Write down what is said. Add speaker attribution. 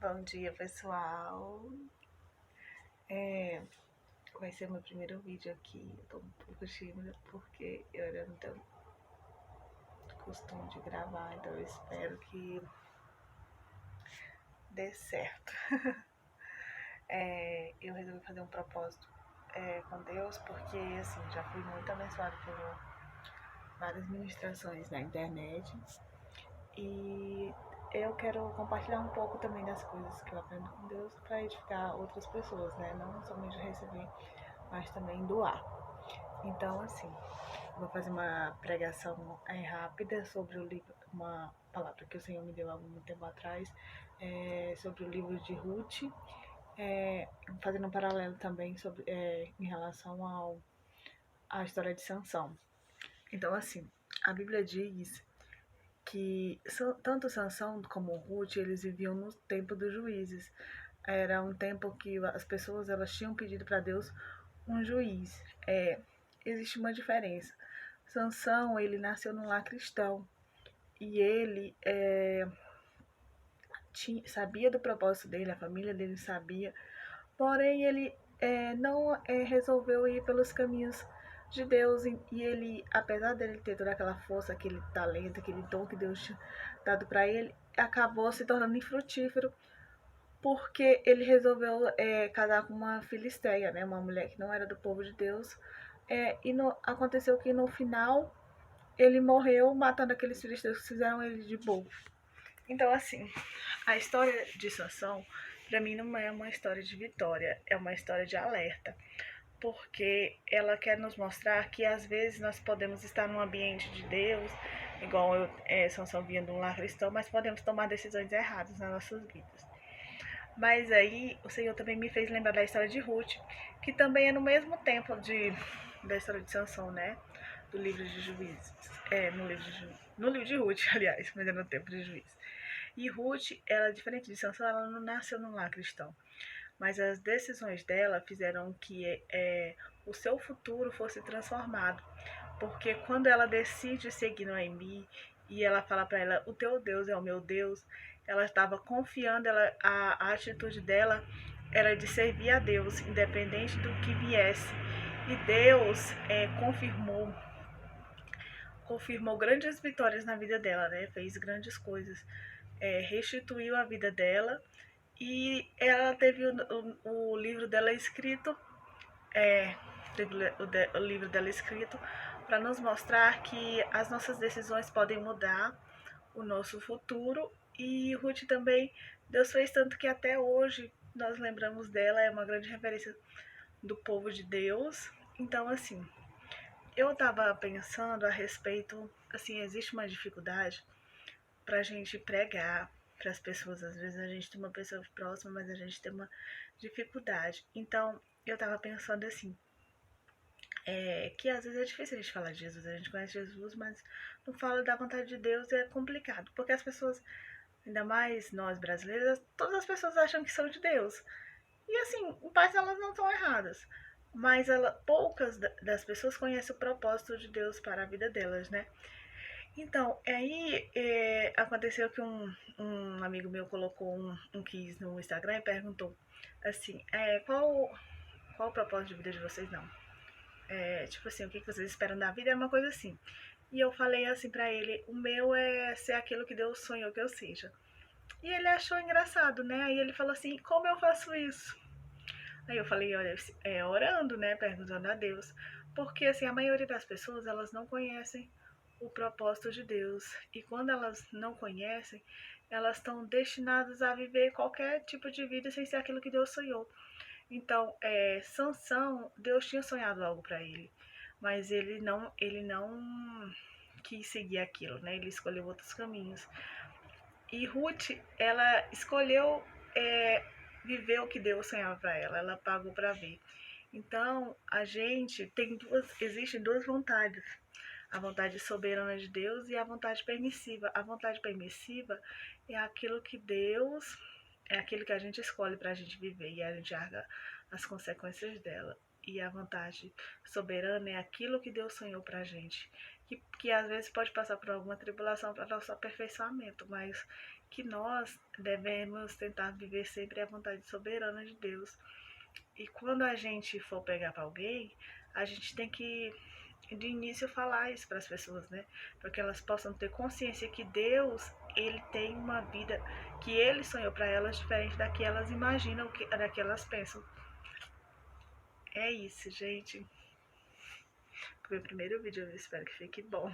Speaker 1: Bom dia, pessoal. Vai ser meu primeiro vídeo aqui. Eu tô um pouco tímida porque eu ainda não tenho costume de gravar, então eu espero que dê certo. Eu resolvi fazer um propósito com Deus porque, assim, já fui muito abençoada por várias ministrações na internet e eu quero compartilhar um pouco também das coisas que eu aprendo com Deus para edificar outras pessoas, né? Não somente receber, mas também doar. Então, assim, vou fazer uma pregação rápida sobre o livro, uma palavra que o Senhor me deu há algum tempo atrás, sobre o livro de Ruth, fazendo um paralelo também sobre, em relação à história de Sansão. Então, assim, a Bíblia diz que tanto Sansão como Ruth, eles viviam no tempo dos juízes. Era um tempo que as pessoas elas tinham pedido para Deus um juiz. Existe uma diferença. Sansão, ele nasceu num lar cristão e ele sabia do propósito dele, a família dele sabia, porém ele não resolveu ir pelos caminhos de Deus e ele, apesar dele ter toda aquela força, aquele talento, aquele dom que Deus tinha dado para ele, acabou se tornando infrutífero porque ele resolveu casar com uma filisteia, né, uma mulher que não era do povo de Deus, aconteceu que no final ele morreu matando aqueles filisteus que fizeram ele de bobo. Então, assim, a história de Sansão, para mim, não é uma história de vitória, é uma história de alerta. Porque ela quer nos mostrar que às vezes nós podemos estar num ambiente de Deus, igual Sansão vinha de um lar cristão, mas podemos tomar decisões erradas nas nossas vidas. Mas aí o Senhor também me fez lembrar da história de Ruth, que também é no mesmo tempo da história de Sansão, né? Do livro de Juízes. No livro de Ruth, aliás, mas é no tempo de Juízes. E Ruth, ela, diferente de Sansão, ela não nasceu num lar cristão. Mas as decisões dela fizeram que o seu futuro fosse transformado. Porque quando ela decide seguir Noemi e ela fala para ela, o teu Deus é o meu Deus, ela estava confiando, a atitude dela era de servir a Deus, independente do que viesse. E Deus confirmou grandes vitórias na vida dela, né? Fez grandes coisas, restituiu a vida dela e ela teve o livro dela escrito, teve o livro dela escrito para nos mostrar que as nossas decisões podem mudar o nosso futuro. E Ruth também, Deus fez tanto que até hoje nós lembramos dela, é uma grande referência do povo de Deus. Então, assim, eu estava pensando a respeito, assim, existe uma dificuldade para a gente pregar para as pessoas. Às vezes a gente tem uma pessoa próxima, mas a gente tem uma dificuldade. Então, eu estava pensando assim, que às vezes é difícil a gente falar de Jesus, a gente conhece Jesus, mas não fala da vontade de Deus, é complicado, porque as pessoas, ainda mais nós brasileiras, todas as pessoas acham que são de Deus. E assim, em parte elas não estão erradas, mas poucas das pessoas conhecem o propósito de Deus para a vida delas, né? Então, aí aconteceu que um amigo meu colocou um quiz no Instagram e perguntou assim, qual o propósito de vida de vocês? Não. Tipo assim, o que vocês esperam da vida? É uma coisa assim. E eu falei assim pra ele, o meu é ser aquilo que Deus sonhou que eu seja. E ele achou engraçado, né? Aí ele falou assim, como eu faço isso? Aí eu falei, olha, orando, né? Perguntando a Deus. Porque assim, a maioria das pessoas, elas não conhecem o propósito de Deus. E quando elas não conhecem, elas estão destinadas a viver qualquer tipo de vida sem ser aquilo que Deus sonhou. Então, Sansão, Deus tinha sonhado algo para ele, mas ele não quis seguir aquilo, né? Ele escolheu outros caminhos. E Ruth, ela escolheu viver o que Deus sonhava para ela. Ela pagou para ver. Então, existem duas vontades. A vontade soberana de Deus e a vontade permissiva. A vontade permissiva é aquilo que Deus, é aquilo que a gente escolhe para a gente viver e a gente arca as consequências dela. E a vontade soberana é aquilo que Deus sonhou para a gente. Que às vezes pode passar por alguma tribulação para nosso aperfeiçoamento, mas que nós devemos tentar viver sempre a vontade soberana de Deus. E quando a gente for pegar para alguém, a gente tem que de início falar isso para as pessoas, né? Para que elas possam ter consciência que Deus, ele tem uma vida que ele sonhou para elas diferente da que elas imaginam, da que elas pensam. É isso, gente. Foi o primeiro vídeo, eu espero que fique bom.